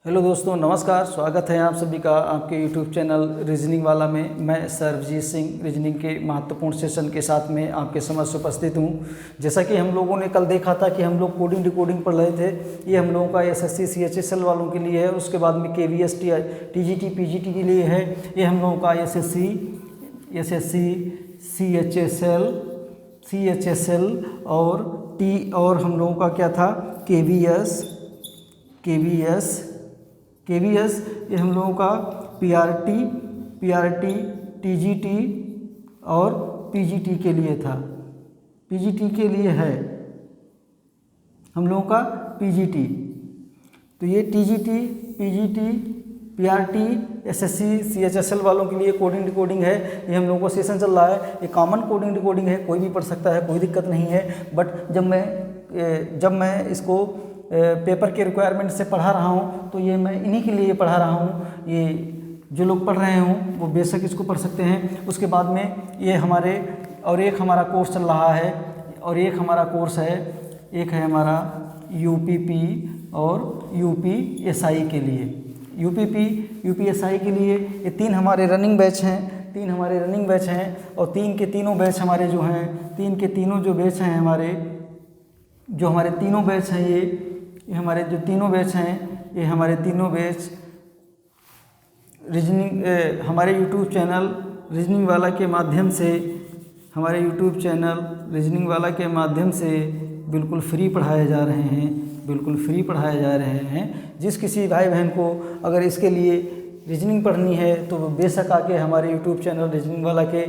Hello दोस्तों, नमस्कार। स्वागत है आप सभी का आपके यूट्यूब चैनल रीजनिंग वाला में। मैं सर्वजीत सिंह रीजनिंग के महत्वपूर्ण सेशन के साथ में आपके समक्ष उपस्थित हूँ। जैसा कि हम लोगों ने कल देखा था कि हम लोग कोडिंग डिकोडिंग पढ़ रहे थे। ये हम लोगों का एसएससी सीएचएसएल वालों के लिए है। उसके बाद में केवीएस टीजीटी पीजीटी के लिए है। ये हम लोगों का एसएससी सीएचएसएल और हम लोगों का क्या था, केवीएस। ये हम लोगों का पीआरटी टीजीटी और पीजीटी के लिए था। पीजीटी के लिए है हम लोगों का पीजीटी। तो ये TGT PGT PRT SSC CHSL वालों के लिए कोडिंग डिकोडिंग है। ये हम लोगों को सेशन चल रहा है। ये कॉमन कोडिंग डिकोडिंग है, कोई भी पढ़ सकता है, कोई दिक्कत नहीं है। बट जब मैं इसको पेपर के रिक्वायरमेंट से पढ़ा रहा हूँ तो ये मैं इन्हीं के लिए पढ़ा रहा हूँ। ये जो लोग पढ़ रहे हों वो बेशक इसको पढ़ सकते हैं। उसके बाद में ये एक हमारा कोर्स चल रहा है और एक हमारा कोर्स है, एक है हमारा यूपीपी और यूपीएसआई के लिए। यूपीएसआई के लिए ये तीन हमारे रनिंग बैच हैं और तीन के तीनों बैच हमारे जो हैं, हमारे तीनों बैच हैं, ये हमारे जो तीनों बैच हैं, ये हमारे तीनों बैच रीजनिंग हमारे यूट्यूब चैनल रीजनिंग वाला के माध्यम से बिल्कुल फ्री पढ़ाए जा रहे हैं। जिस किसी भाई बहन को अगर इसके लिए रीजनिंग पढ़नी है तो वो बेशक आके हमारे यूट्यूब चैनल रीजनिंग वाला के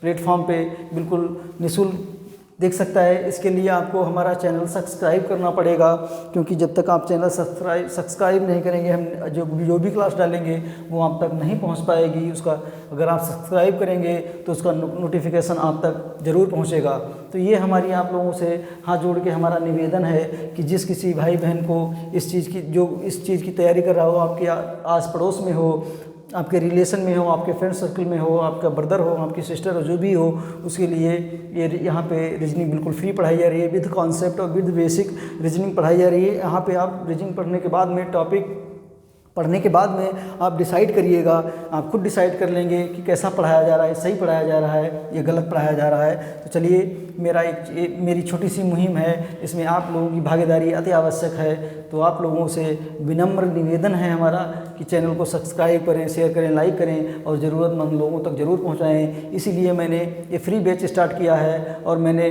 प्लेटफॉर्म पे बिल्कुल निःशुल्क देख सकता है। इसके लिए आपको हमारा चैनल सब्सक्राइब करना पड़ेगा, क्योंकि जब तक आप चैनल सब्सक्राइब नहीं करेंगे, हम जो भी क्लास डालेंगे वो आप तक नहीं पहुंच पाएगी। उसका अगर आप सब्सक्राइब करेंगे तो उसका नोटिफिकेशन आप तक ज़रूर पहुंचेगा। तो ये हमारी आप लोगों से हाथ जोड़ के हमारा निवेदन है कि जिस किसी भाई बहन को इस चीज़ की तैयारी कर रहा हो, आपके आस पड़ोस में हो, आपके रिलेशन में हो, आपके फ्रेंड सर्कल में हो, आपका ब्रदर हो, आपकी सिस्टर हो, जो भी हो, उसके लिए ये यहाँ पे रीजनिंग बिल्कुल फ्री पढ़ाई जा रही है। विद कॉन्सेप्ट और विद बेसिक रीजनिंग पढ़ाई जा रही है। यहाँ पे आप रीजनिंग पढ़ने के बाद में आप डिसाइड करिएगा, आप खुद डिसाइड कर लेंगे कि कैसा पढ़ाया जा रहा है, सही पढ़ाया जा रहा है या गलत पढ़ाया जा रहा है। तो चलिए, मेरी छोटी सी मुहिम है, इसमें आप लोगों की भागीदारी अति आवश्यक है। तो आप लोगों से विनम्र निवेदन है हमारा कि चैनल को सब्सक्राइब करें, शेयर करें, लाइक करें और ज़रूरतमंद लोगों तक ज़रूर पहुँचाएँ। इसीलिए मैंने ये फ्री बैच स्टार्ट किया है और मैंने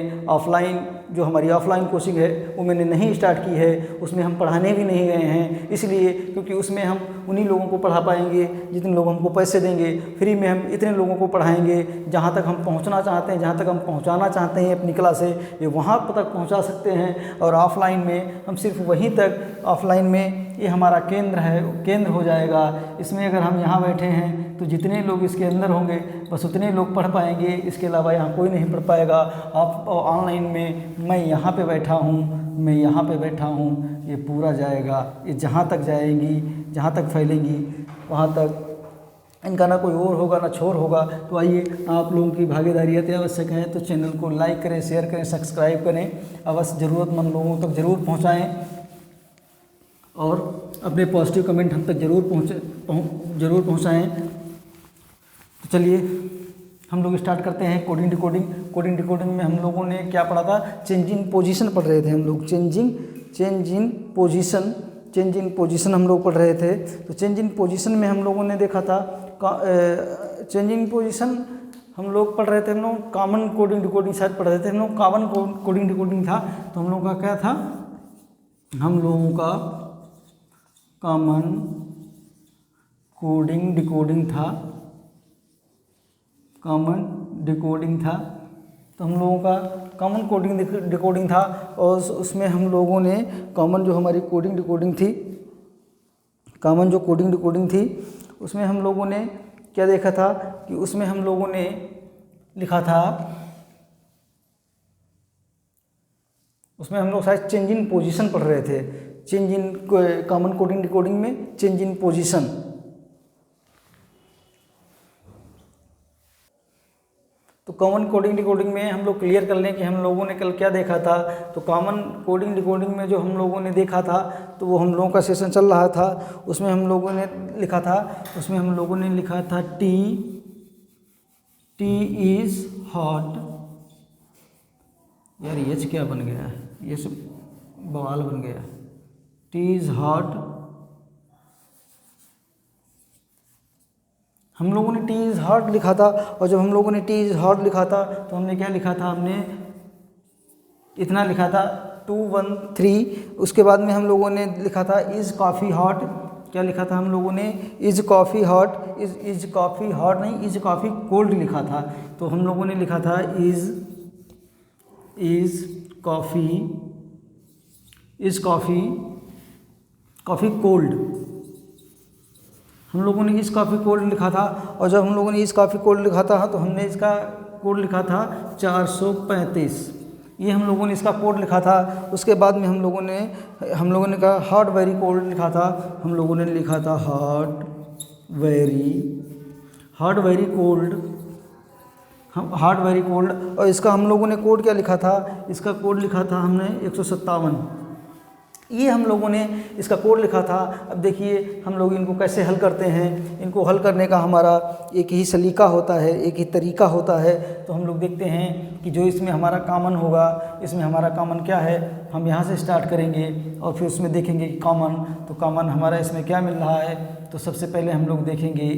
जो हमारी ऑफलाइन कोचिंग है वो मैंने नहीं स्टार्ट की है। उसमें हम पढ़ाने भी नहीं गए हैं, इसलिए क्योंकि उसमें हम उन्हीं लोगों को पढ़ा पाएंगे जितने लोग हमको पैसे देंगे। फ्री में हम इतने लोगों को पढ़ाएंगे जहाँ तक हम पहुँचना चाहते हैं, जहाँ तक हम पहुँचाना चाहते हैं अपनी क्लास से, ये वहाँ तक पहुँचा सकते हैं। और ऑफलाइन में हम सिर्फ वहीं तक, ऑफलाइन में ये हमारा केंद्र हो जाएगा। इसमें अगर हम यहाँ बैठे हैं तो जितने लोग इसके अंदर होंगे बस उतने लोग पढ़ पाएंगे, इसके अलावा यहाँ कोई नहीं पढ़ पाएगा। आप ऑनलाइन में मैं यहाँ पे बैठा हूँ, ये पूरा जाएगा। ये जहाँ तक जाएंगी, जहाँ तक फैलेंगी, वहाँ तक इनका ना कोई और होगा ना छोर होगा। तो आइए, आप लोगों की भागीदारी अति आवश्यक है। तो चैनल को लाइक करें, शेयर करें, सब्सक्राइब करें, अवश्य ज़रूरतमंद लोगों तक ज़रूर पहुँचाएँ और अपने पॉजिटिव कमेंट हम तक ज़रूर पहुँचाएँ। तो चलिए, हम लोग स्टार्ट करते हैं कोडिंग डिकोडिंग में हम लोगों ने क्या पढ़ा था, चेंज इन पोजीशन पढ़ रहे थे हम लोग। चेंज इन पोजीशन हम लोग पढ़ रहे थे। तो चेंज इन पोजीशन में हम लोगों ने देखा था, चेंज इन पोजीशन हम लोग पढ़ रहे थे। हम लोग कॉमन कोडिंग डिकोडिंग शायद पढ़ रहे थे। हम लोग कॉमन कोडिंग डिकोडिंग था। तो हम लोगों का क्या था, हम लोगों का कॉमन कोडिंग डिकोडिंग था। तो हम लोगों का कॉमन कोडिंग डिकोडिंग था और उसमें हम लोगों ने कॉमन जो हमारी कोडिंग डिकोडिंग थी, उसमें हम लोगों ने क्या देखा था कि उसमें हम लोगों ने लिखा था, उसमें हम लोग शायद चेंज इन पोजीशन पढ़ रहे थे। Change in common coding decoding में चेंज इन पोजीशन। तो कॉमन कोडिंग डिकोडिंग में हम लोग क्लियर कर लें कि हम लोगों ने कल क्या देखा था। तो कॉमन कोडिंग डिकोडिंग में जो हम लोगों ने देखा था, तो वो हम लोगों का सेशन चल रहा था, उसमें हम लोगों ने लिखा था टी इज़ हॉट। यार ये क्या बन गया है, ये सब बवाल बन गया। टी इज़ हॉट, हम लोगों ने टी इज़ हॉट लिखा था। और जब हम लोगों ने टी इज़ हॉट लिखा था तो हमने क्या लिखा था, हमने इतना लिखा था 213। उसके बाद में हम लोगों ने लिखा था इज़ कॉफ़ी हॉट। क्या लिखा था हम लोगों ने, is coffee hot, is coffee hot नहीं, इज़ कॉफ़ी कोल्ड लिखा था। तो हम लोगों ने लिखा था इज़ कॉफ़ी कोल्ड। हम लोगों ने इस कॉफ़ी कोड लिखा था। और जब हम लोगों ने इस कॉफ़ी कोड लिखा था तो हमने इसका कोड लिखा था 435। ये हम लोगों ने इसका कोड लिखा था। उसके बाद में हम लोगों ने कहा हॉट वेरी कोल्ड लिखा था। हम लोगों ने लिखा था हॉट वेरी कोल्ड। और इसका हम लोगों ने कोड क्या लिखा था, इसका कोड लिखा था हमने 157। ये हम लोगों ने इसका कोड लिखा था। अब देखिए हम लोग इनको कैसे हल करते हैं। इनको हल करने का हमारा एक ही सलीका होता है, एक ही तरीका होता है। तो हम लोग देखते हैं कि जो इसमें हमारा कॉमन होगा, इसमें हमारा कॉमन क्या है, हम यहाँ से स्टार्ट करेंगे और फिर उसमें देखेंगे कि कॉमन, तो कॉमन हमारा इसमें क्या मिल रहा है। तो सबसे पहले हम लोग देखेंगे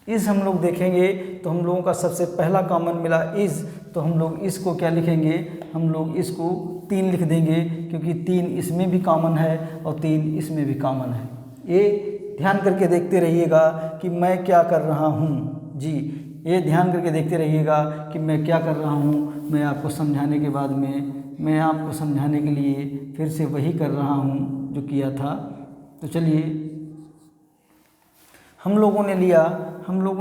इज़ हम लोग देखेंगे तो हम लोगों का सबसे पहला कॉमन मिला इज़। तो हम लोग इसको क्या लिखेंगे, हम लोग इसको 3 लिख देंगे, क्योंकि 3 इसमें भी कॉमन है और 3 इसमें भी कॉमन है। ये ध्यान करके देखते रहिएगा कि मैं क्या कर रहा हूँ जी, ये ध्यान करके देखते रहिएगा कि मैं क्या कर रहा हूँ। मैं आपको समझाने के बाद में मैं आपको समझाने के लिए फिर से वही कर रहा हूँ जो किया था। तो चलिए हम लोगों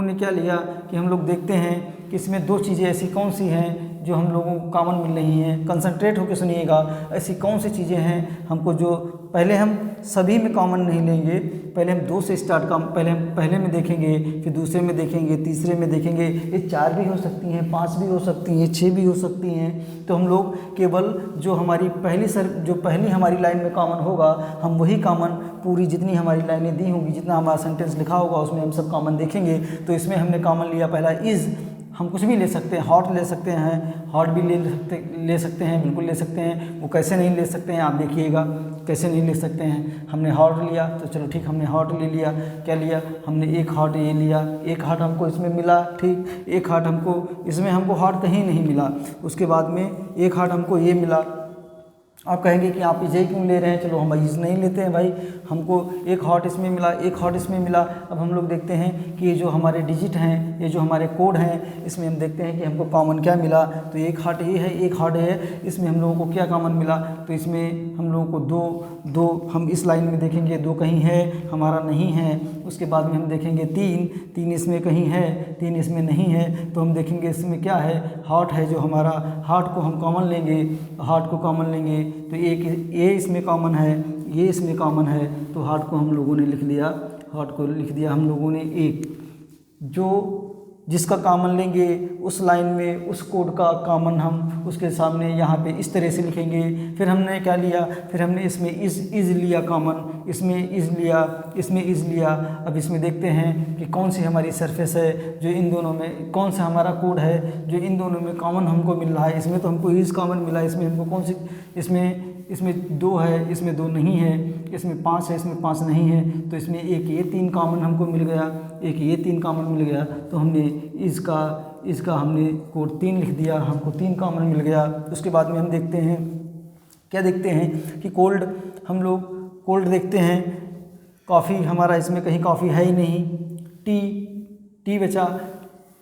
ने क्या लिया कि हम लोग देखते हैं कि इसमें 2 चीज़ें ऐसी कौन सी हैं जो हम लोगों को कॉमन मिल रही हैं। कंसंट्रेट होकर सुनिएगा, ऐसी कौन सी चीज़ें हैं हमको जो पहले हम सभी में कॉमन नहीं लेंगे, पहले हम 2 से स्टार्ट पहले में देखेंगे, फिर दूसरे में देखेंगे, तीसरे में देखेंगे। ये 4 भी हो सकती हैं, 5 भी हो सकती हैं, 6 भी हो सकती हैं। तो हम लोग केवल जो हमारी पहली हमारी लाइन में कॉमन होगा, हम वही कॉमन पूरी जितनी हमारी लाइनें दी होंगी, जितना हमारा सेंटेंस लिखा होगा उसमें हम सब कॉमन देखेंगे। तो इसमें हमने कॉमन लिया पहला इज़। हम कुछ भी ले सकते हैं, हॉट ले सकते हैं, हॉट भी ले सकते हैं, बिल्कुल ले सकते हैं। वो कैसे नहीं ले सकते हैं आप देखिएगा, कैसे नहीं ले सकते हैं। हमने हॉट लिया तो चलो ठीक, हमने हॉट ले लिया। क्या लिया हमने, एक हॉट ये लिया, एक हॉट हमको इसमें मिला, ठीक, एक हॉट हमको इसमें हॉट कहीं नहीं मिला। उसके बाद में एक हॉट हमको ये मिला। आप कहेंगे कि आप इसे क्यों ले रहे हैं, चलो हम इस नहीं लेते हैं भाई, हमको एक हॉट इसमें मिला, एक हॉट इसमें मिला। अब हम लोग देखते हैं कि ये जो हमारे डिजिट हैं, ये जो हमारे कोड हैं, इसमें हम देखते हैं कि हमको कॉमन क्या मिला। तो एक हॉट ये है, एक हॉट है, इसमें हम लोगों को क्या कॉमन मिला। तो इसमें हम लोगों को दो हम इस लाइन में देखेंगे 2 कहीं है, हमारा नहीं है। उसके बाद में हम देखेंगे 3 इसमें कहीं है, 3 इसमें नहीं है। तो हम देखेंगे इसमें क्या है, हॉट है जो हमारा, हॉट को हम कॉमन लेंगे, हॉट को कॉमन लेंगे। तो एक ये इसमें कॉमन है, ये इसमें कॉमन है। तो हॉट को हम लोगों ने लिख दिया, हॉट को लिख दिया हम लोगों ने एक। जो जिसका कॉमन लेंगे उस लाइन में उस कोड का कॉमन हम उसके सामने यहाँ पे इस तरह से लिखेंगे। फिर हमने क्या लिया, फिर हमने इसमें इज़ लिया कॉमन, इसमें इज़ लिया, इसमें इज़ लिया। अब इसमें देखते हैं कि कौन सी हमारी सरफेस है जो इन दोनों में, कौन सा हमारा कोड है जो इन दोनों में कॉमन हमको मिल रहा है। इसमें तो हमको इज़ कॉमन मिला, इसमें हमको कौन सी, इसमें 2 है, इसमें 2 नहीं है, इसमें 5 है, इसमें 5 नहीं है। तो इसमें एक ये 3 कॉमन हमको मिल गया, एक ये 3 कॉमन मिल गया। तो हमने इसका हमने कोड 3 लिख दिया, हमको 3 कॉमन मिल गया। उसके बाद में हम देखते हैं, क्या देखते हैं कि कोल्ड, हम लोग कोल्ड देखते हैं। कॉफ़ी हमारा इसमें कहीं कॉफ़ी है ही नहीं। टी बचा,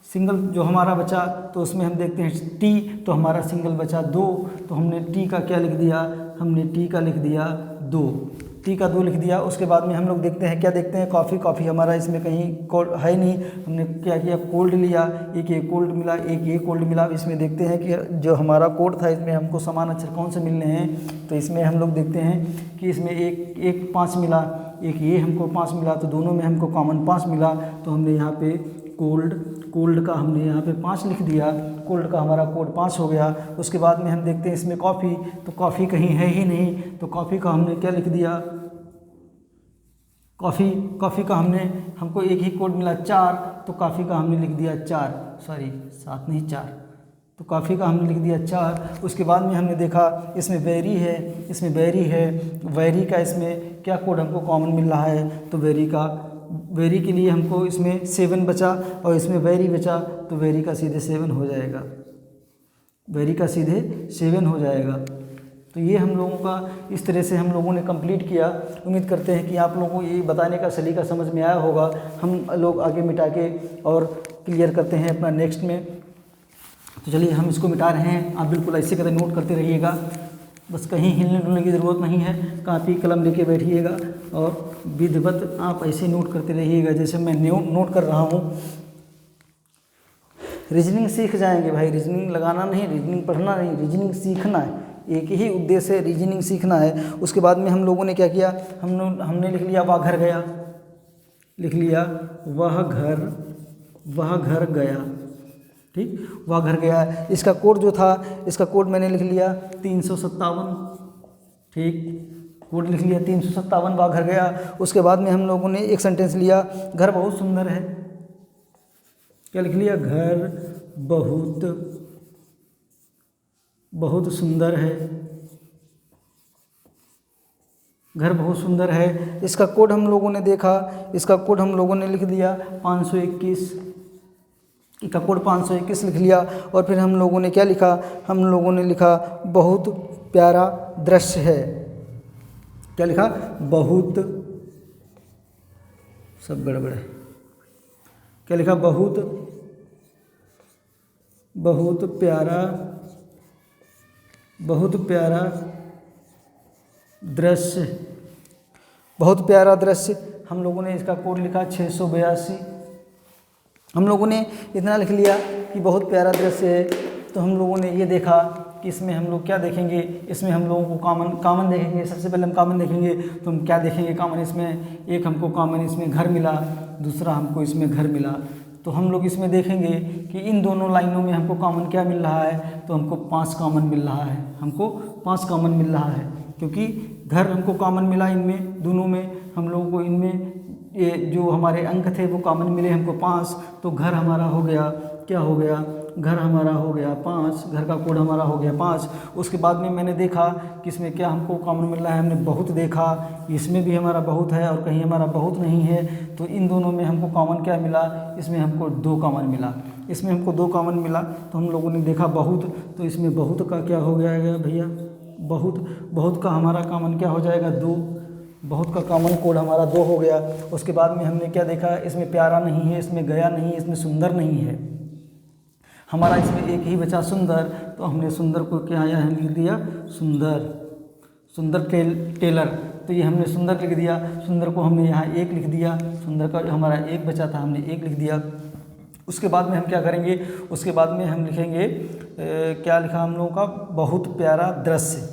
सिंगल जो हमारा बचा, तो उसमें हम देखते हैं टी, तो हमारा सिंगल बचा 2। तो हमने टी का क्या लिख दिया, हमने टी का लिख दिया 2, टी का 2 लिख दिया। उसके बाद में हम लोग देखते हैं, क्या देखते हैं, कॉफ़ी हमारा इसमें कहीं कोल्ड है नहीं। हमने क्या किया, कोल्ड लिया, एक ये कोल्ड मिला, एक ये कोल्ड मिला। इसमें देखते हैं कि जो हमारा कोड था इसमें हमको समान अक्षर कौन से मिलने हैं। तो इसमें हम लोग देखते हैं कि इसमें एक 5 मिला, एक ये हमको 5 मिला। तो दोनों में हमको कॉमन 5 मिला। तो हमने यहाँ पे कोल्ड, कोल्ड का हमने यहाँ पे 5 लिख दिया, कोल्ड का हमारा कोड 5 हो गया। उसके बाद में हम देखते हैं इसमें कॉफ़ी, तो कॉफ़ी कहीं है ही नहीं, तो कॉफ़ी का हमने क्या लिख दिया, कॉफ़ी का हमको एक ही कोड मिला 4, तो कॉफ़ी का हमने लिख दिया 4, सॉरी 7 नहीं 4, तो कॉफ़ी का हमने लिख दिया 4। उसके बाद में हमने देखा इसमें बेरी है, इसमें बेरी है, वेरी का इसमें क्या कोड हमको कॉमन मिल रहा है, तो वेरी के लिए हमको इसमें 7 बचा और इसमें वेरी बचा, तो वेरी का सीधे 7 हो जाएगा, वेरी का सीधे 7 हो जाएगा। तो ये हम लोगों का इस तरह से हम लोगों ने कंप्लीट किया। उम्मीद करते हैं कि आप लोगों को ये बताने का सलीका समझ में आया होगा। हम लोग आगे मिटा के और क्लियर करते हैं अपना नेक्स्ट में। तो चलिए हम इसको मिटा रहे हैं, आप बिल्कुल ऐसे करके नोट करते रहिएगा, बस कहीं हिलने डुलने की ज़रूरत नहीं है, कापी कलम लेके बैठिएगा और विधिवत आप ऐसे नोट करते रहिएगा जैसे मैं नोट कर रहा हूँ। रीजनिंग सीख जाएंगे भाई, रीजनिंग लगाना नहीं, रीजनिंग पढ़ना नहीं, रीजनिंग सीखना है, एक ही उद्देश्य है, रीजनिंग सीखना है। उसके बाद में हम लोगों ने क्या किया, हमने लिख लिया वह घर गया, लिख लिया वह घर गया, ठीक, वह घर गया। इसका कोड जो था, इसका कोड मैंने लिख लिया 357, ठीक, कोड लिख लिया 357, वह घर गया। उसके बाद में हम लोगों ने एक सेंटेंस लिया, घर बहुत सुंदर है, क्या लिख लिया, घर बहुत सुंदर है, घर बहुत सुंदर है। इसका कोड हम लोगों ने देखा, इसका कोड हम लोगों ने लिख दिया 521, इसका कोड 521 लिख लिया। और फिर हम लोगों ने क्या लिखा, हम लोगों ने लिखा बहुत प्यारा दृश्य है, क्या लिखा, बहुत, सब गड़बड़ है, क्या लिखा, बहुत प्यारा दृश्य, बहुत प्यारा दृश्य। हम लोगों ने इसका कोड लिखा 682। हम लोगों ने इतना लिख लिया कि बहुत प्यारा दृश्य है। तो हम लोगों ने ये देखा कि इसमें हम लोग क्या देखेंगे, इसमें हम लोगों को कॉमन देखेंगे। सबसे पहले हम कॉमन देखेंगे, तो हम क्या देखेंगे कॉमन इसमें, एक हमको कॉमन इसमें घर मिला, दूसरा हमको इसमें घर मिला। तो हम लोग इसमें देखेंगे कि इन दोनों लाइनों में हमको कॉमन क्या मिल रहा है, तो हमको 5 कॉमन मिल रहा है, हमको 5 कॉमन मिल रहा है, क्योंकि घर हमको कॉमन मिला इनमें दोनों में, हम लोगों को इनमें ये जो हमारे अंक थे वो कॉमन मिले हमको 5। तो घर हमारा हो गया, क्या हो गया, घर हमारा हो गया 5, घर का कोड हमारा हो गया 5। उसके बाद में मैंने देखा कि इसमें क्या हमको कॉमन मिल रहा है, हमने बहुत देखा, इसमें भी हमारा बहुत है और कहीं हमारा बहुत नहीं है। तो इन दोनों में हमको कॉमन क्या मिला, इसमें हमको 2 कॉमन मिला, इसमें हमको 2 कॉमन मिला। तो हम लोगों ने देखा बहुत, तो इसमें बहुत का क्या हो गया भैया, बहुत का हमारा कॉमन क्या हो जाएगा, 2, बहुत का कॉमन कोड हमारा 2 हो गया। उसके बाद में हमने क्या देखा, इसमें प्यारा नहीं है, इसमें गया नहीं है, इसमें सुंदर नहीं है, हमारा इसमें एक ही बचा सुंदर। तो हमने सुंदर को क्या यहाँ लिख दिया, सुंदर टेलर। तो ये हमने सुंदर लिख दिया, सुंदर को हमने यहाँ 1 लिख दिया, सुंदर का हमारा 1 बचा था, हमने 1 लिख दिया। उसके बाद में हम क्या करेंगे, उसके बाद में हम लिखेंगे क्या लिखा हम लोगों का, बहुत प्यारा दृश्य।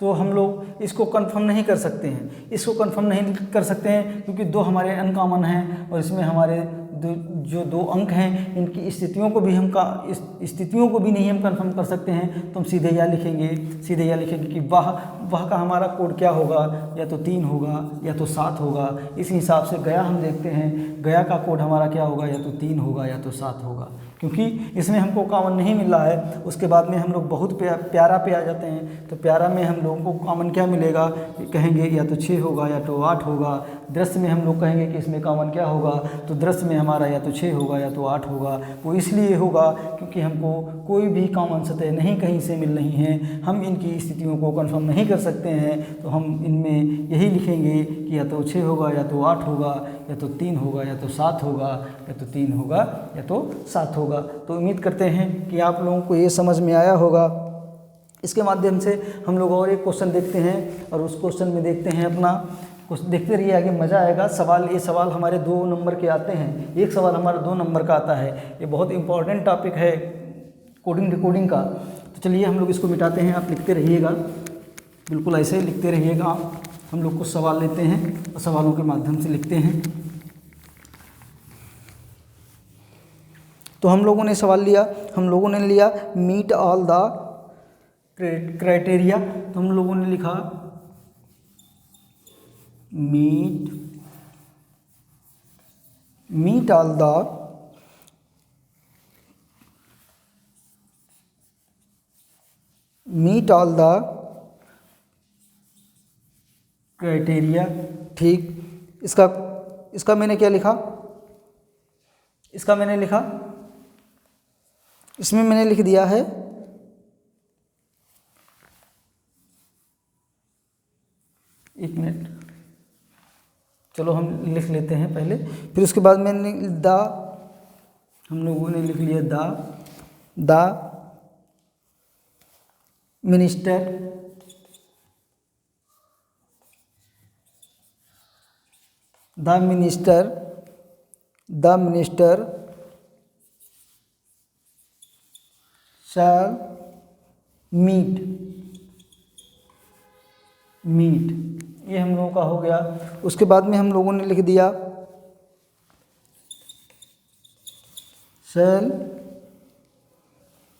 तो हम लोग इसको कंफर्म नहीं कर सकते हैं, इसको कंफर्म नहीं कर सकते हैं क्योंकि 2 हमारे अनकॉमन हैं और इसमें हमारे जो 2 अंक हैं इनकी स्थितियों को भी स्थितियों को भी नहीं हम कंफर्म कर सकते हैं। तो हम सीधे यह लिखेंगे कि वह का हमारा कोड क्या होगा, या तो 3 होगा या तो 7 होगा। इस हिसाब से गया हम देखते हैं, गया का कोड हमारा क्या होगा, या तो 3 होगा या तो 7 होगा, क्योंकि इसमें हमको कॉमन नहीं मिल रहा है। उसके बाद में हम लोग बहुत प्यारा पे आ जाते हैं। तो प्यारा में हम लोगों को कॉमन क्या मिलेगा, कहेंगे या तो 6 होगा या तो 8 होगा। दृश्य में हम लोग कहेंगे कि इसमें कॉमन क्या होगा, तो दृश्य में हमारा या तो 6 होगा या तो 8 होगा। वो इसलिए होगा क्योंकि हमको कोई भी कॉमन सतह नहीं कहीं से मिल रही हैं, हम इनकी स्थितियों को कंफर्म नहीं कर सकते हैं। तो हम इनमें यही लिखेंगे कि या तो 6 होगा या तो 8 होगा, या तो 3 होगा या तो 7 होगा, या तो 3 होगा या तो 7 होगा। तो उम्मीद करते हैं कि आप लोगों को ये समझ में आया होगा। इसके माध्यम से हम लोग और एक क्वेश्चन देखते हैं और उस क्वेश्चन में देखते हैं अपना कुछ, देखते रहिए आगे मज़ा आएगा। ये सवाल हमारे 2 नंबर के आते हैं, एक सवाल हमारा 2 नंबर का आता है। ये बहुत इंपॉर्टेंट टॉपिक है कोडिंग का। तो चलिए हम लोग इसको मिटाते हैं, आप लिखते रहिएगा, बिल्कुल ऐसे ही लिखते रहिएगा। हम लोग कुछ सवाल लेते हैं और सवालों के माध्यम से लिखते हैं। तो हम लोगों ने सवाल लिया, हम लोगों ने लिया मीट ऑल द क्राइटेरिया, तो हम लोगों ने लिखा मीट ऑल द क्राइटेरिया। ठीक, इसका मैंने क्या लिखा, इसमें मैंने लिख दिया है एक मिनट, चलो हम लिख लेते हैं पहले, फिर उसके बाद मैंने हम लोगों ने लिख लिया द मिनिस्टर shall meet, ये हम लोगों का हो गया। उसके बाद में हम लोगों ने लिख दिया shall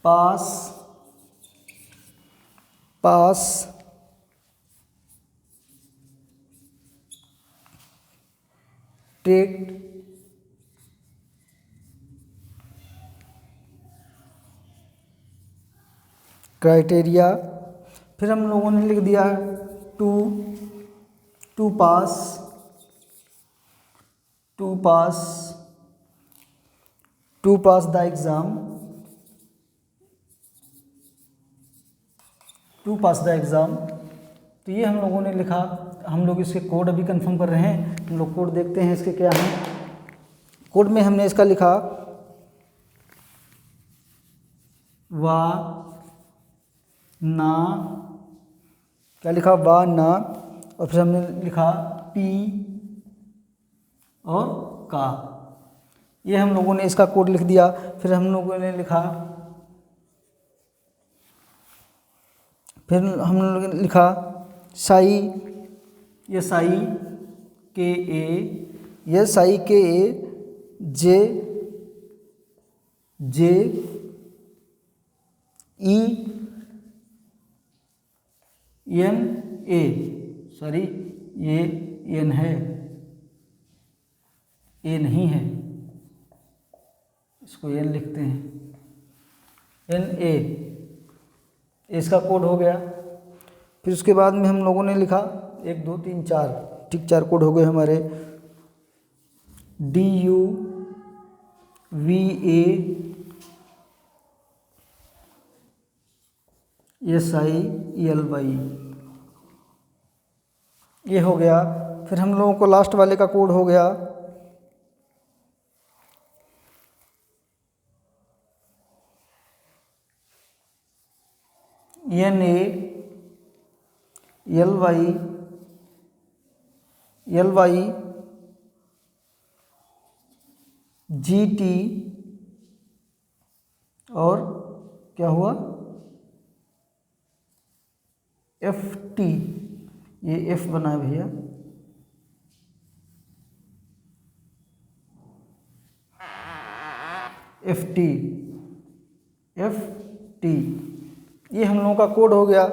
pass टेक्ट क्राइटेरिया। फिर हम लोगों ने लिख दिया टू पास द एग्ज़ाम, तो ये हम लोगों ने लिखा। हम लोग इसके कोड अभी कंफर्म कर रहे हैं, हम लोग कोड देखते हैं इसके क्या हैं। कोड में हमने इसका लिखा वा ना, क्या लिखा, वा ना, और फिर हमने लिखा पी और का, ये हम लोगों ने इसका कोड लिख दिया। फिर हम लोगों ने लिखा, साई, ये साई के ए जे ई एन ए, सॉरी ये एन है, ए नहीं है, इसको एन लिखते हैं, एन ए, इसका कोड हो गया। फिर उसके बाद में हम लोगों ने लिखा 1 2 3 4, ठीक 4 कोड हो गए हमारे। DUVASILY, ये हो गया। फिर हम लोगों को लास्ट वाले का कोड हो गया NALYGT और क्या हुआ FT, ये F बना है भैया, FT, ये हम लोगों का कोड हो गया।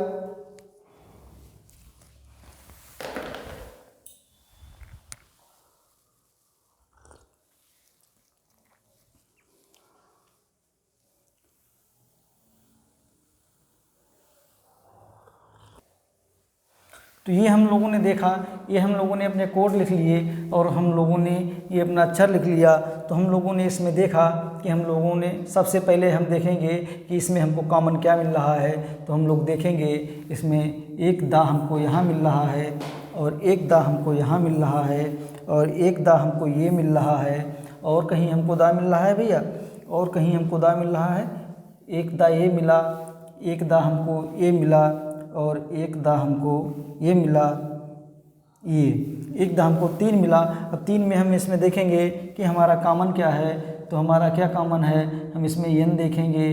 तो ये हम लोगों ने देखा, ये हम लोगों ने अपने कोड लिख लिए और हम लोगों ने ये अपना अक्षर लिख लिया। तो हम लोगों ने इसमें देखा कि हम लोगों ने सबसे पहले हम देखेंगे कि इसमें हमको कॉमन क्या मिल रहा है। तो हम लोग देखेंगे इसमें एक दा हमको यहाँ मिल रहा है और एक दा हमको यहाँ मिल रहा है और एक दा हमको ये मिल रहा है और कहीं हमको दा मिल रहा है भैया, और कहीं हमको दा मिल रहा है, एक दा ये मिला, एक दा हमको ये मिला और एक दा हमको ये मिला, ये एक दा हमको 3 मिला। अब 3 में हम इसमें देखेंगे कि हमारा कॉमन क्या है। तो हमारा क्या कॉमन है, हम इसमें n देखेंगे,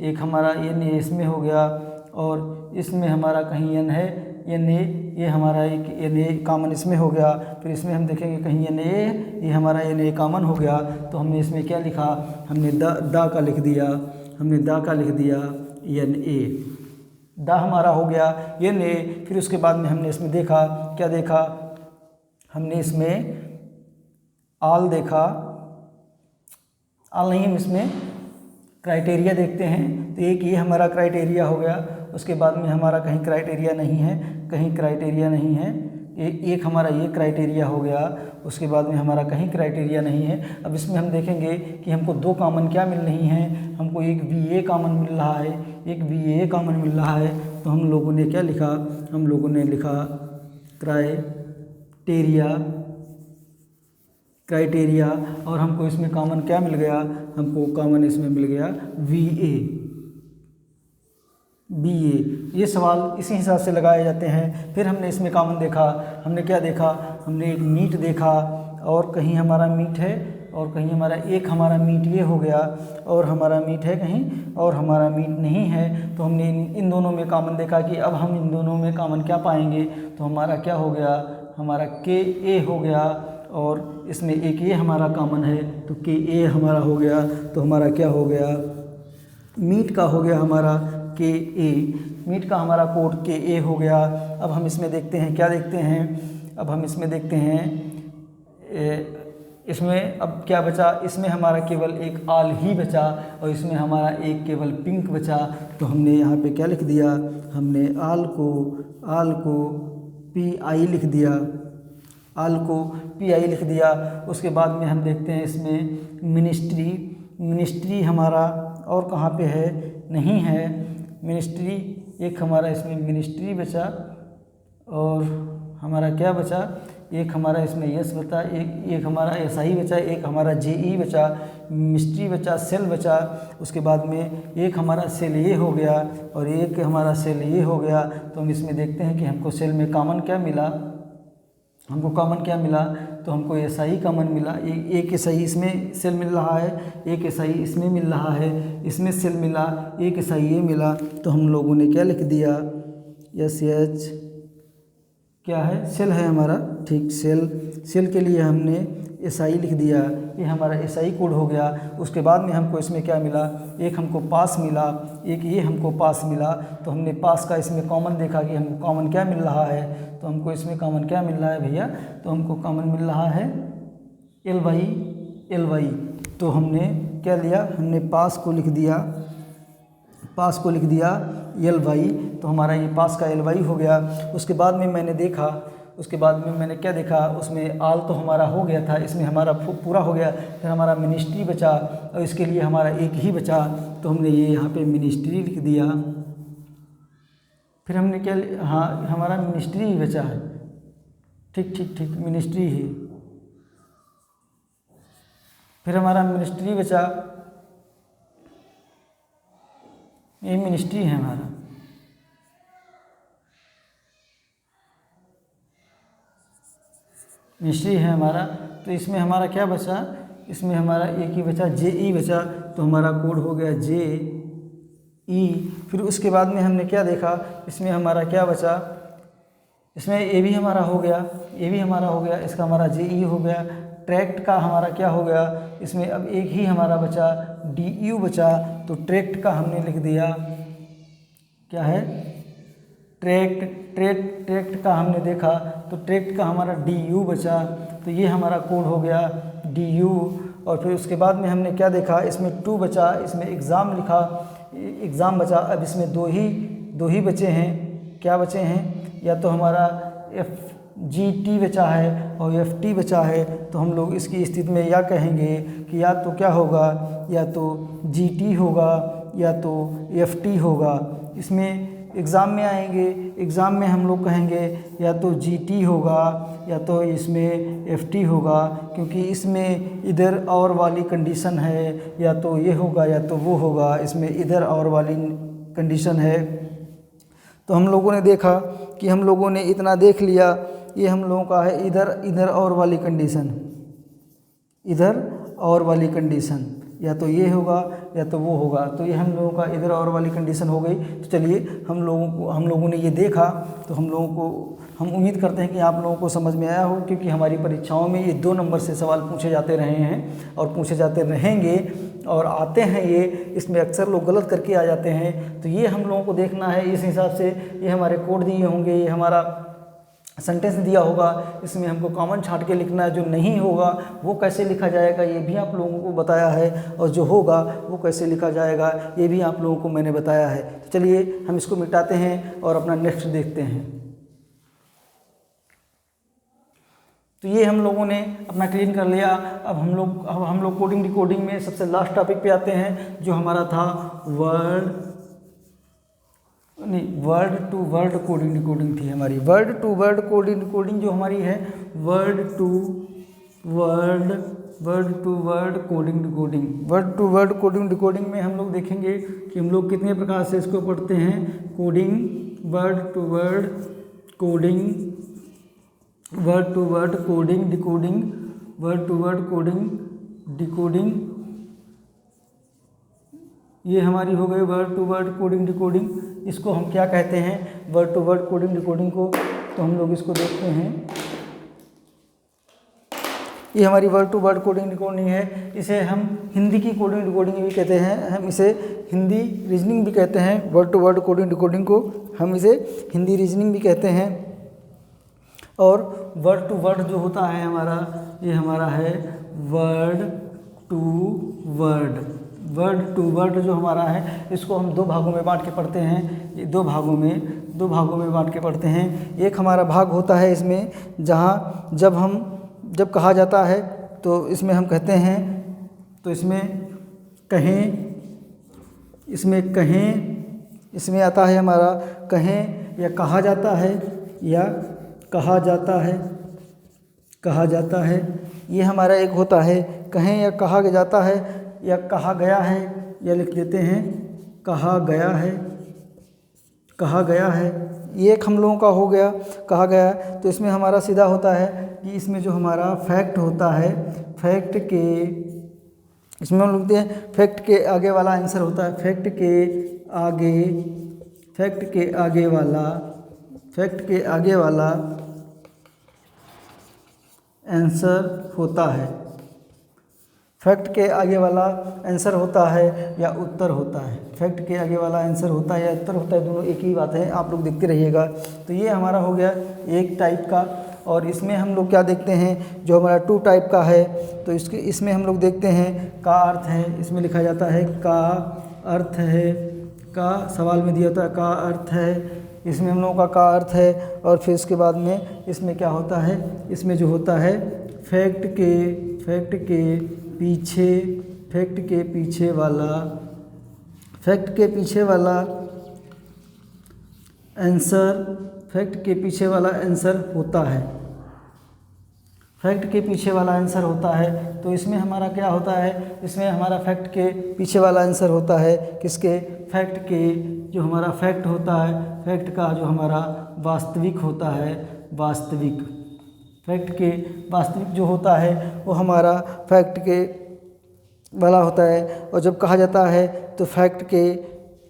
एक हमारा n इसमें हो गया और इसमें हमारा कहीं n है, n ये हमारा एक एन ए कॉमन इसमें हो गया। फिर इसमें हम देखेंगे कहीं एन ए, ये हमारा एन ए कॉमन हो गया। तो हमने इसमें क्या लिखा, हमने दा का लिख दिया, हमने दा का लिख दिया एन ए, दा हमारा हो गया एन ए। फिर उसके बाद में हमने इसमें देखा, क्या देखा, हमने इसमें आल देखा, आल नहीं, हम इसमें क्राइटेरिया देखते हैं। तो एक ये हमारा क्राइटेरिया हो गया। उसके बाद में हमारा कहीं क्राइटेरिया नहीं है, कहीं क्राइटेरिया नहीं है, एक हमारा ये क्राइटेरिया हो गया। उसके बाद में हमारा कहीं क्राइटेरिया नहीं है। अब इसमें हम देखेंगे कि हमको दो कॉमन क्या मिल रही हैं, हमको एक वी ए कॉमन मिल रहा है, एक वी ए कॉमन मिल रहा है। तो हम लोगों ने क्या लिखा, हम लोगों ने लिखा क्राइटेरिया, और हमको इसमें कॉमन क्या मिल गया, हमको कॉमन इसमें मिल गया वी ए। ये सवाल इसी हिसाब से लगाए जाते हैं। फिर हमने इसमें कॉमन देखा, हमने क्या देखा, हमने एक मीट देखा, और कहीं हमारा मीट है और कहीं हमारा एक हमारा मीट ये हो गया, और हमारा मीट है कहीं और हमारा मीट नहीं है। तो हमने इन दोनों में कॉमन देखा कि अब हम इन दोनों में कॉमन क्या पाएंगे। तो हमारा क्या हो गया, हमारा के ए हो गया, और इसमें एक ये हमारा कॉमन है, तो के ए हमारा हो गया। तो हमारा क्या हो गया, मीट का हो गया हमारा के ए, मीट का हमारा कोड के ए हो गया। अब हम इसमें देखते हैं, क्या देखते हैं, अब हम इसमें देखते हैं, इसमें अब क्या बचा, इसमें हमारा केवल एक आल ही बचा, और इसमें हमारा एक केवल पिंक बचा। तो हमने यहाँ पे क्या लिख दिया, हमने आल को पी आई लिख दिया, आल को पी आई लिख दिया। उसके बाद में हम देखते हैं इसमें मिनिस्ट्री हमारा और कहाँ पे है, नहीं है मिनिस्ट्री, एक हमारा इसमें मिनिस्ट्री बचा, और हमारा क्या बचा, एक हमारा इसमें यस बचा, एक हमारा एस आई बचा, एक हमारा जे ई बचा, मिस्ट्री बचा, सेल बचा। उसके बाद में एक हमारा सेल ये हो गया और एक हमारा सेल ये हो गया। तो हम इसमें देखते हैं कि हमको सेल में कॉमन क्या मिला, हमको कॉमन क्या मिला, तो हमको एस आई कॉमन मिला। एक एस आई इसमें सेल मिल रहा है, एक एस आई इसमें मिल रहा है, इसमें सेल मिला, एक एस आई ये मिला। तो हम लोगों ने क्या लिख दिया, एस एच क्या है, सेल है हमारा, ठीक, सेल के लिए हमने एस आई लिख दिया, ये हमारा एस आई कोड हो गया। उसके बाद में हमको इसमें क्या मिला, एक हमको पास मिला, एक ये हमको पास मिला। तो हमने पास का इसमें कॉमन देखा कि हमको कॉमन क्या मिल रहा है, तो हमको इसमें कॉमन क्या मिल रहा है भैया, तो हमको कॉमन मिल रहा है एल वाई। तो हमने क्या लिया, हमने पास को लिख दिया एल वाई। तो हमारा ये पास का एल वाई हो गया। उसके बाद में मैंने देखा, उसके बाद में मैंने क्या देखा, उसमें आल तो हमारा हो गया था, इसमें हमारा पूरा हो गया। फिर हमारा मिनिस्ट्री बचा, और इसके लिए हमारा एक ही बचा। तो हमने ये यहाँ पे मिनिस्ट्री लिख दिया। फिर हमने क्या, हाँ हमारा मिनिस्ट्री ही बचा है, ठीक मिनिस्ट्री ही। फिर हमारा मिनिस्ट्री बचा, ये मिनिस्ट्री है हमारा, मिनिस्ट्री है हमारा। तो इसमें हमारा क्या बचा, इसमें हमारा एक ही बचा, जे ई बचा। तो हमारा कोड हो गया जे ई। फिर उसके बाद में हमने क्या देखा, इसमें हमारा क्या बचा, इसमें ए भी हमारा हो गया, इसका हमारा जे ई हो गया। ट्रैक्ट का हमारा क्या हो गया, इसमें अब एक ही हमारा बचा, डी यू बचा। तो ट्रैक्ट का हमने लिख दिया, क्या है, ट्रैक्ट का हमने देखा, तो ट्रैक्ट का हमारा डी यू बचा। तो ये हमारा कोड हो गया डी यू। और फिर उसके बाद में हमने क्या देखा, इसमें 2 बचा, इसमें एग्ज़ाम लिखा, एग्ज़ाम बचा। अब इसमें दो ही बचे हैं, क्या बचे हैं, या तो हमारा FGT बचा है और FT बचा है। तो हम लोग इसकी स्थिति में या कहेंगे कि या तो क्या होगा, या तो GT होगा या तो FT होगा। इसमें एग्ज़ाम में आएंगे, एग्ज़ाम में हम लोग कहेंगे या तो GT होगा या तो इसमें FT होगा, क्योंकि इसमें इधर और वाली कंडीशन है, या तो ये होगा या तो वो होगा, इसमें इधर और वाली कंडीशन है। तो हम लोगों ने देखा कि हम लोगों ने इतना देख लिया, ये हम लोगों का है इधर और वाली कंडीशन, इधर और वाली कंडीशन। या तो ये होगा या तो वो होगा। तो ये हम लोगों का इधर और वाली कंडीशन हो गई। तो चलिए हम लोगों ने ये देखा, तो हम उम्मीद करते हैं कि आप लोगों को समझ में आया हो, क्योंकि हमारी परीक्षाओं में ये 2 नंबर से सवाल पूछे जाते रहे हैं और पूछे जाते रहेंगे और आते हैं ये। इसमें अक्सर लोग गलत करके आ जाते हैं, तो ये हम लोगों को देखना है। इस हिसाब से ये हमारे कोड दिए होंगे, ये हमारा सेंटेंस दिया होगा, इसमें हमको कॉमन छांट के लिखना है। जो नहीं होगा वो कैसे लिखा जाएगा ये भी आप लोगों को बताया है, और जो होगा वो कैसे लिखा जाएगा ये भी आप लोगों को मैंने बताया है। तो चलिए हम इसको मिटाते हैं और अपना नेक्स्ट देखते हैं। तो ये हम लोगों ने अपना क्लीन कर लिया। अब हम लोग कोडिंग डिकोडिंग में सबसे लास्ट टॉपिक पे आते हैं, जो हमारा था word to word coding decoding थी हमारी। Word to word coding decoding जो हमारी है, word to word coding decoding. Word to word coding decoding में हम लोग देखेंगे कि हम लोग कितने प्रकार से इसको पढ़ते हैं। Coding, word to word coding, word to word coding decoding, word to word coding decoding, ये हमारी हो गई word to word coding decoding. इसको हम क्या कहते हैं word to word coding decoding को? तो हम लोग इसको देखते हैं, ये हमारी word to word coding decoding है। इसे हम हिंदी की कोडिंग डिकोडिंग भी कहते हैं, हम इसे हिंदी रीजनिंग भी कहते हैं। Word to word coding decoding को हम इसे हिंदी रीजनिंग भी कहते हैं। और वर्ड टू वर्ड जो होता है हमारा, ये हमारा है word to word. Word to word जो हमारा है, इसको हम 2 भागों में बांट के पढ़ते हैं। ये 2 भागों में बांट के पढ़ते हैं। एक हमारा भाग होता है इसमें, जहाँ जब कहा जाता है तो इसमें हम कहते हैं, तो इसमें इसमें आता है हमारा कहें या कहा जाता है, या कहा जाता है। ये हमारा एक होता है, कहें या कहा जाता है या कहा गया है, या लिख देते हैं कहा गया है। ये एक हम लोगों का हो गया, कहा गया। तो इसमें हमारा सीधा होता है कि इसमें जो हमारा फैक्ट होता है, इसमें हम लिखते हैं फैक्ट के आगे वाला आंसर होता है। फैक्ट के आगे वाला आंसर होता है। फैक्ट के आगे वाला आंसर होता है या उत्तर होता है। फैक्ट के आगे वाला आंसर होता है या उत्तर होता है, दोनों एक ही बात है, आप लोग देखते रहिएगा। तो ये हमारा हो गया एक टाइप का। और इसमें हम लोग क्या देखते हैं, जो हमारा 2 टाइप का है, तो इसमें हम लोग देखते हैं का अर्थ है। इसमें लिखा जाता है का अर्थ है, का सवाल में दिया होता है का अर्थ है। इसमें हम लोगों का अर्थ है। और फिर इसके बाद में इसमें क्या होता है, इसमें जो होता है फैक्ट के पीछे वाला आंसर होता है। फैक्ट के पीछे वाला आंसर होता है। तो इसमें हमारा क्या होता है, इसमें हमारा फैक्ट के पीछे वाला आंसर होता है किसके, फैक्ट के, जो हमारा फैक्ट होता है, फैक्ट का जो हमारा वास्तविक होता है, फैक्ट के वास्तविक जो होता है वो हमारा फैक्ट के वाला होता है। और जब कहा जाता है तो फैक्ट के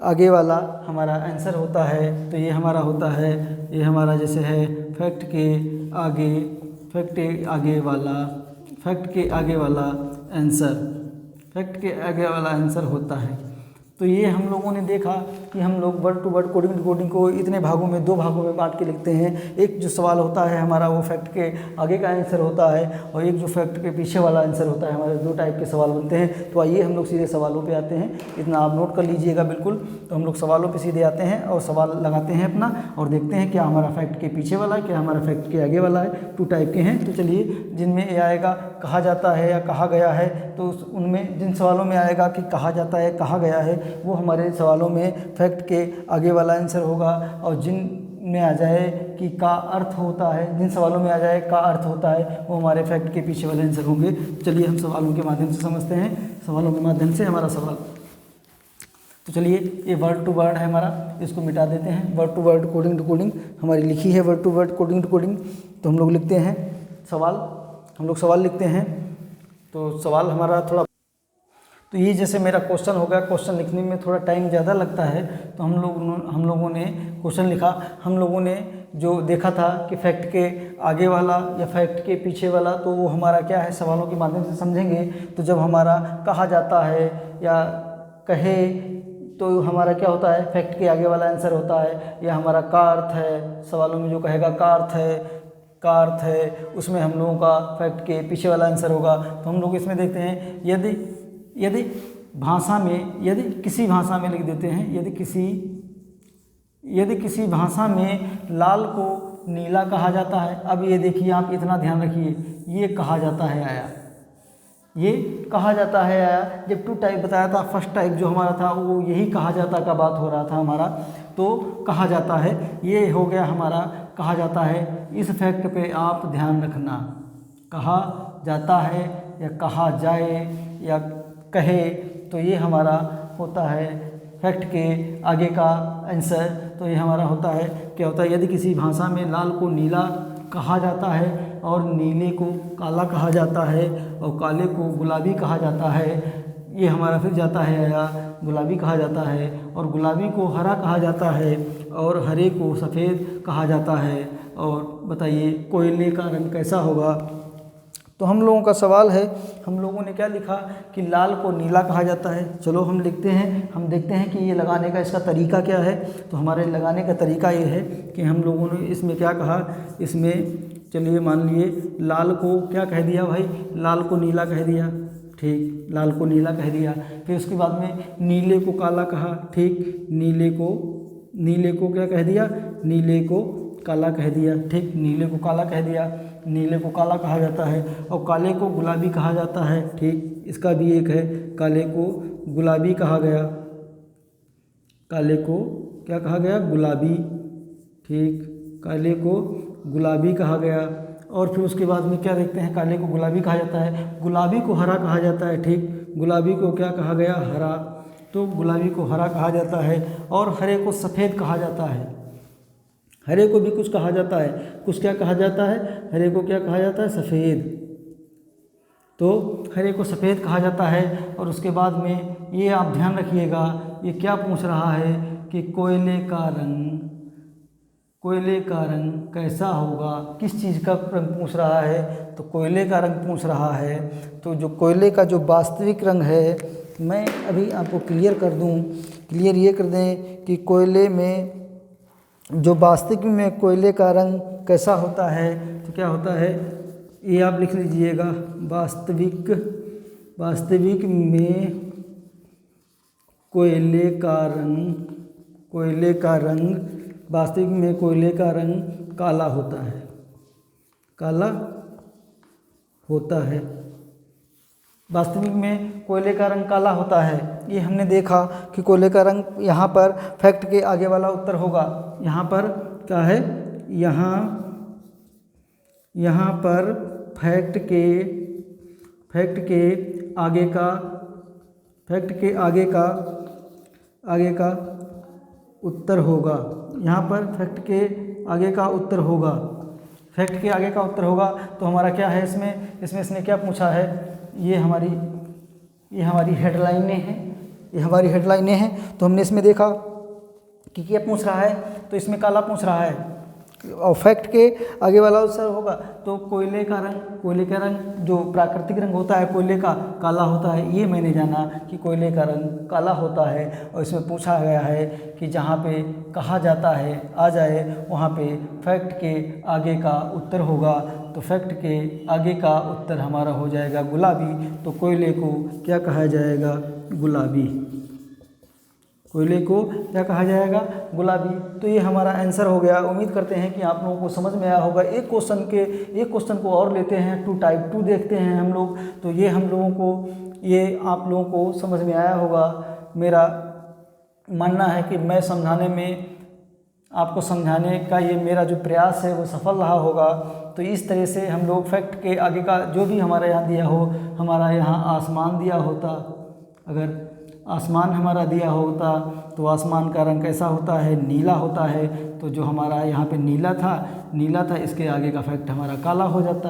आगे वाला हमारा आंसर होता है। तो ये हमारा होता है, ये हमारा जैसे है फैक्ट के आगे वाला आंसर होता है। तो ये हम लोगों ने देखा कि हम लोग word to word coding decoding को इतने भागों में, 2 भागों में बांट के लिखते हैं। एक जो सवाल होता है हमारा वो फैक्ट के आगे का आंसर होता है, और एक जो फैक्ट के पीछे वाला आंसर होता है। हमारे 2 टाइप के सवाल बनते हैं। तो आइए हम लोग सीधे सवालों पे आते हैं, इतना आप नोट कर लीजिएगा बिल्कुल। तो हम लोग सवालों पे सीधे आते हैं और सवाल लगाते हैं अपना, और देखते हैं क्या हमारा फैक्ट के पीछे वाला है, क्या हमारा फैक्ट के आगे वाला है। 2 टाइप के हैं। तो चलिए, जिनमें ये आएगा कहा जाता है या कहा गया है, तो उनमें जिन सवालों में आएगा कि कहा जाता है, कहा गया है, वो हमारे सवालों में फैक्ट के आगे वाला आंसर होगा। और जिन में आ जाए कि का अर्थ होता है, जिन सवालों में आ जाए का अर्थ होता है, वो हमारे फैक्ट के पीछे वाले आंसर होंगे। चलिए हम सवालों के माध्यम से समझते हैं, सवालों के माध्यम से हमारा सवाल। तो चलिए, ये वर्ड टू वर्ड है हमारा, इसको मिटा देते हैं। Word to word coding decoding हमारी लिखी है, word to word coding decoding. तो हम लोग लिखते हैं सवाल, लिखते हैं। तो सवाल हमारा थोड़ा, तो ये जैसे मेरा क्वेश्चन हो गया, क्वेश्चन लिखने में थोड़ा टाइम ज़्यादा लगता है, तो हम लोगों ने क्वेश्चन लिखा। हम लोगों ने जो देखा था कि फैक्ट के आगे वाला या फैक्ट के पीछे वाला, तो वो हमारा क्या है, सवालों के माध्यम से समझेंगे। तो जब हमारा कहा जाता है या कहे, तो हमारा क्या होता है, फैक्ट के आगे वाला आंसर होता है, या हमारा का अर्थ है, सवालों में जो कहेगा का अर्थ है, उसमें हम लोगों का फैक्ट के पीछे वाला आंसर होगा। तो हम लोग इसमें देखते हैं, यदि भाषा में, यदि किसी भाषा में लिख देते हैं, यदि किसी भाषा में लाल को नीला कहा जाता है। अब ये देखिए, आप इतना ध्यान रखिए, ये कहा जाता है आया, ये कहा जाता है आया। जब 2 टाइप बताया था, फर्स्ट टाइप जो हमारा था वो यही कहा जाता का बात हो रहा था हमारा, तो कहा जाता है, ये हो गया हमारा कहा जाता है। इस फैक्ट पे आप ध्यान रखना, कहा जाता है या कहा जाए या कहे, तो ये हमारा होता है फैक्ट के आगे का आंसर। तो ये हमारा होता है, क्या होता है, यदि किसी भाषा में लाल को नीला कहा जाता है और नीले को काला कहा जाता है और काले को गुलाबी कहा जाता है, ये हमारा फिर जाता है आया, गुलाबी कहा जाता है, और गुलाबी को हरा कहा जाता है और हरे को सफ़ेद कहा जाता है। और बताइए कोयले का रंग कैसा होगा। तो हम लोगों का सवाल है, हम लोगों ने क्या लिखा कि लाल को नीला कहा जाता है। चलो हम लिखते हैं, हम देखते हैं कि ये लगाने का इसका तरीका क्या है। तो हमारे लगाने का तरीका ये है कि हम लोगों ने इसमें क्या कहा, इसमें चलिए मान लिए लाल को क्या कह दिया भाई, लाल को नीला कह दिया, ठीक, लाल को नीला कह दिया। फिर उसके बाद में नीले को काला कहा, ठीक, नीले को क्या कह दिया, नीले को काला कह दिया, ठीक, नीले को काला कह दिया, नीले को काला कहा जाता है। और काले को गुलाबी कहा जाता है, ठीक, इसका भी एक है, काले को गुलाबी कहा गया, काले को क्या कहा गया, गुलाबी, ठीक, काले को गुलाबी कहा गया। और फिर उसके बाद में क्या देखते हैं, काले को गुलाबी कहा जाता है, गुलाबी को हरा कहा जाता है, ठीक, गुलाबी को क्या कहा गया, हरा, तो गुलाबी को हरा कहा जाता है। और हरे को सफ़ेद कहा जाता है, हरे को भी कुछ कहा जाता है, कुछ क्या कहा जाता है, हरे को क्या कहा जाता है, सफ़ेद, तो हरे को सफ़ेद कहा जाता है। और उसके बाद में ये आप ध्यान रखिएगा, ये क्या पूछ रहा है कि कोयले का रंग कैसा होगा, किस चीज़ का रंग पूछ रहा है, तो कोयले का रंग पूछ रहा है। तो जो कोयले का जो वास्तविक रंग है, मैं अभी आपको क्लियर ये कर दें कि कोयले में जो वास्तविक में कोयले का रंग कैसा होता है, तो क्या होता है, ये आप लिख लीजिएगा, वास्तविक में कोयले का रंग, वास्तविक में कोयले का रंग काला होता है, वास्तविक में कोयले का रंग काला होता है। ये हमने देखा कि कोयले का रंग, यहाँ पर फैक्ट के आगे वाला उत्तर होगा, यहाँ पर क्या है, यहाँ पर फैक्ट के आगे का उत्तर होगा, यहाँ पर फैक्ट के आगे का उत्तर होगा, फैक्ट के आगे का उत्तर होगा। तो हमारा क्या है इसमें इसने क्या पूछा है, ये हमारी हेडलाइनें हैं। तो हमने इसमें देखा कि क्या पूछ रहा है, तो इसमें काला पूछ रहा है और फैक्ट के आगे वाला उत्तर होगा। तो कोयले का रंग जो प्राकृतिक रंग होता है कोयले का, काला होता है। ये मैंने जाना कि कोयले का रंग काला होता है। और इसमें पूछा गया है कि जहाँ पे कहा जाता है आ जाए, वहाँ पे फैक्ट के आगे का उत्तर होगा। तो फैक्ट के आगे का उत्तर हमारा हो जाएगा गुलाबी। तो कोयले को क्या कहा जाएगा, गुलाबी, कोयले को क्या कहा जाएगा, गुलाबी। तो ये हमारा आंसर हो गया। उम्मीद करते हैं कि आप लोगों को समझ में आया होगा। एक क्वेश्चन को और लेते हैं, 2 टाइप 2 देखते हैं हम लोग। तो ये आप लोगों को समझ में आया होगा। मेरा मानना है कि मैं आपको समझाने का ये मेरा जो प्रयास है वो सफल रहा होगा। तो इस तरह से हम लोग फैक्ट के आगे का जो भी हमारे यहाँ दिया हो, हमारा यहाँ आसमान दिया होता, अगर आसमान हमारा दिया होता तो आसमान का रंग कैसा होता है, नीला होता है। तो जो हमारा यहाँ पे नीला था, इसके आगे का फैक्ट हमारा काला हो जाता,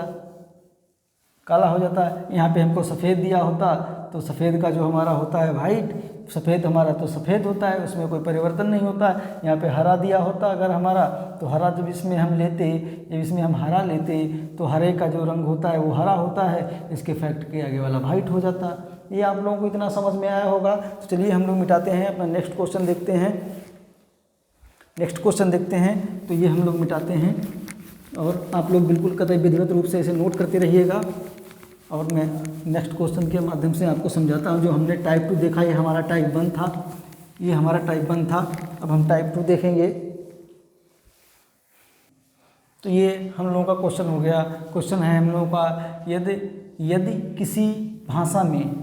काला हो जाता है। यहाँ पे हमको सफ़ेद दिया होता तो सफ़ेद का जो हमारा होता है वाइट, सफ़ेद हमारा तो सफ़ेद होता है, उसमें कोई परिवर्तन नहीं होता है। यहाँ पे हरा दिया होता अगर हमारा, तो हरा जब इसमें हम लेते, जब इसमें हम हरा लेते तो हरे का जो रंग होता है वो हरा होता है, इसके फैक्ट के आगे वाला वाइट हो जाता। ये आप लोगों को इतना समझ में आया होगा। तो चलिए हम लोग मिटाते हैं, अपना नेक्स्ट क्वेश्चन देखते हैं। नेक्स्ट क्वेश्चन देखते हैं, तो ये हम लोग मिटाते हैं और आप लोग बिल्कुल कतई विधिवत रूप से इसे नोट करते रहिएगा और मैं नेक्स्ट क्वेश्चन के माध्यम से आपको समझाता हूँ। जो हमने टाइप 2 देखा, ये हमारा टाइप 1 था, ये हमारा टाइप 1 था। अब हम टाइप 2 देखेंगे। तो ये हम लोगों का क्वेश्चन हो गया। क्वेश्चन है हम लोगों का, यदि किसी भाषा में,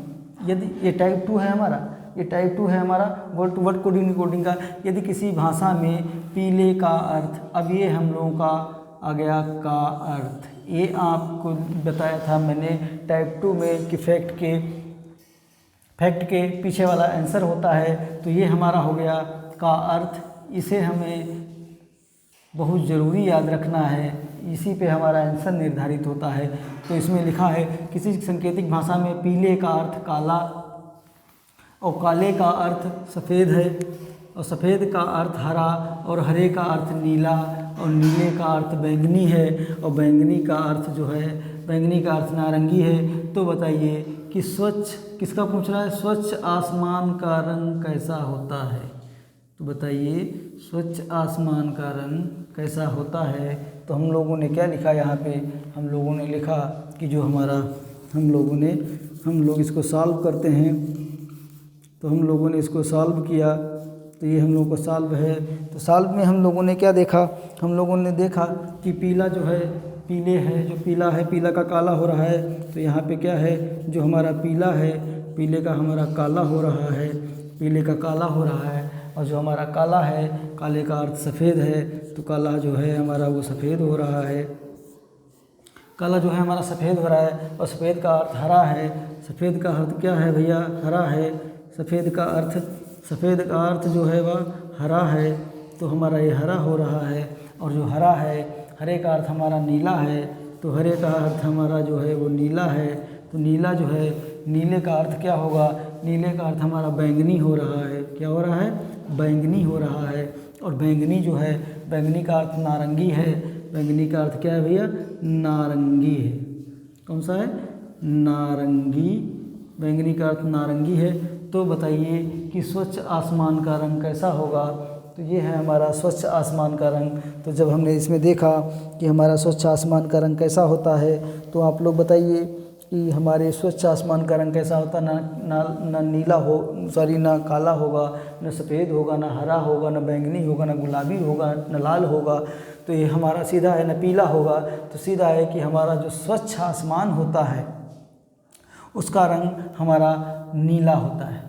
यदि ये टाइप 2 है हमारा, ये टाइप 2 है हमारा वर्ड कोडिंग का। यदि किसी भाषा में पीले का अर्थ, अब ये हम लोगों का आ गया का अर्थ, ये आपको बताया था मैंने टाइप 2 में कि फैक्ट के पीछे वाला आंसर होता है। तो ये हमारा हो गया का अर्थ। इसे हमें बहुत ज़रूरी याद रखना है, इसी पे हमारा आंसर निर्धारित होता है। तो इसमें लिखा है किसी सांकेतिक भाषा में पीले का अर्थ काला और काले का अर्थ सफ़ेद है और सफ़ेद का अर्थ हरा और हरे का अर्थ नीला और नीले का अर्थ बैंगनी है और बैंगनी का अर्थ जो है, बैंगनी का अर्थ नारंगी है। तो बताइए कि स्वच्छ, किसका पूछ रहा है, स्वच्छ आसमान का रंग कैसा होता है। तो बताइए स्वच्छ आसमान का रंग कैसा होता है। तो हम लोगों ने क्या लिखा यहाँ पे, हम लोगों ने लिखा कि जो हमारा हम लोग इसको सॉल्व करते हैं। तो हम लोगों ने इसको सॉल्व किया, तो ये हम लोगों को सॉल्व है। तो सॉल्व में हम लोगों ने क्या देखा, हम लोगों ने देखा कि पीला जो है, पीले है, जो पीला है, पीला का काला हो रहा है। तो यहाँ पे क्या है, जो हमारा पीला है, पीले का हमारा काला हो रहा है, पीले का काला हो रहा है। और जो हमारा काला है, काले का अर्थ सफ़ेद है, तो काला जो है हमारा वो सफ़ेद हो रहा है, काला जो है हमारा सफ़ेद हो रहा है। और सफ़ेद का अर्थ हरा है, सफ़ेद का अर्थ क्या है भैया, हरा है। सफ़ेद का अर्थ जो है वह हरा है, तो हमारा ये हरा हो रहा है। और जो हरा है, हरे का अर्थ हमारा नीला है, तो हरे का अर्थ हमारा जो है वो नीला है। तो नीला जो है, नीले का अर्थ क्या होगा, नीले का अर्थ हमारा बैंगनी हो रहा है। क्या हो रहा है, बैंगनी हो रहा है। और बैंगनी जो है, बैंगनी का अर्थ नारंगी है। बैंगनी का अर्थ क्या है भैया, नारंगी है। कौन सा है, नारंगी। बैंगनी का अर्थ नारंगी है। तो बताइए कि स्वच्छ आसमान का रंग कैसा होगा। तो ये है हमारा स्वच्छ आसमान का रंग। तो जब हमने इसमें देखा कि हमारा स्वच्छ आसमान का रंग कैसा होता है, तो आप लोग बताइए कि हमारे स्वच्छ आसमान का रंग कैसा होता, ना नीला हो, सॉरी ना काला होगा, ना सफ़ेद होगा, ना हरा होगा, ना बैंगनी होगा, ना गुलाबी होगा, ना लाल होगा। तो ये हमारा सीधा है, ना पीला होगा। तो सीधा है कि हमारा जो स्वच्छ आसमान होता है उसका रंग हमारा नीला होता है।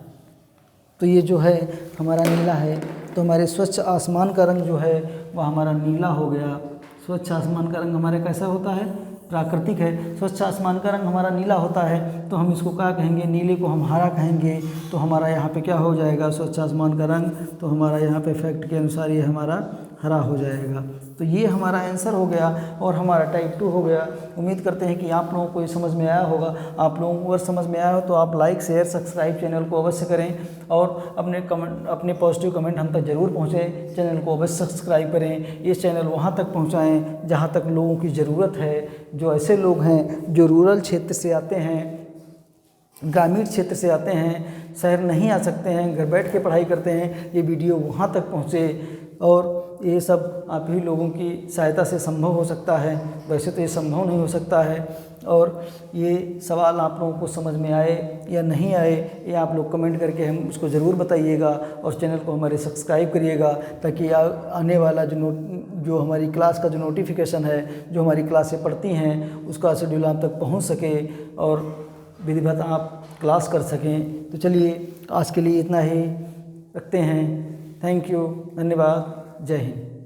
तो ये जो है हमारा नीला है, तो हमारे स्वच्छ आसमान का रंग जो है वह हमारा नीला हो गया। स्वच्छ आसमान का रंग हमारे कैसा होता है, प्राकृतिक है। स्वच्छ आसमान का रंग हमारा नीला होता है, तो हम इसको क्या कहेंगे, नीले को हम हरा कहेंगे। तो हमारा यहाँ पे क्या हो जाएगा, स्वच्छ आसमान का रंग, तो हमारा यहाँ पे फैक्ट के अनुसार ये हमारा हरा हो जाएगा। तो ये हमारा आंसर हो गया और हमारा टाइप 2 हो गया। उम्मीद करते हैं कि आप लोगों को ये समझ में आया होगा। आप लोगों को अगर समझ में आया हो तो आप लाइक शेयर सब्सक्राइब चैनल को अवश्य करें और अपने पॉजिटिव कमेंट हम तक ज़रूर पहुँचाएँ। चैनल को अवश्य सब्सक्राइब करें। ये चैनल वहाँ तक पहुँचाएँ जहाँ तक लोगों की ज़रूरत है। जो ऐसे लोग हैं जो रूरल क्षेत्र से आते हैं, ग्रामीण क्षेत्र से आते हैं, शहर नहीं आ सकते हैं, घर बैठ के पढ़ाई करते हैं, ये वीडियो वहाँ तक पहुँचे। और ये सब आप ही लोगों की सहायता से संभव हो सकता है। वैसे तो ये संभव नहीं हो सकता है। और ये सवाल आप लोगों को समझ में आए या नहीं आए, ये आप लोग कमेंट करके हम उसको ज़रूर बताइएगा और चैनल को हमारे सब्सक्राइब करिएगा, ताकि आने वाला जो हमारी क्लास का जो नोटिफिकेशन है, जो हमारी क्लासें पढ़ती हैं, उसका शेड्यूल आप तक पहुँच सके और विधिवत आप क्लास कर सकें। तो चलिए आज के लिए इतना ही रखते हैं। थैंक यू, धन्यवाद, जय हिंद।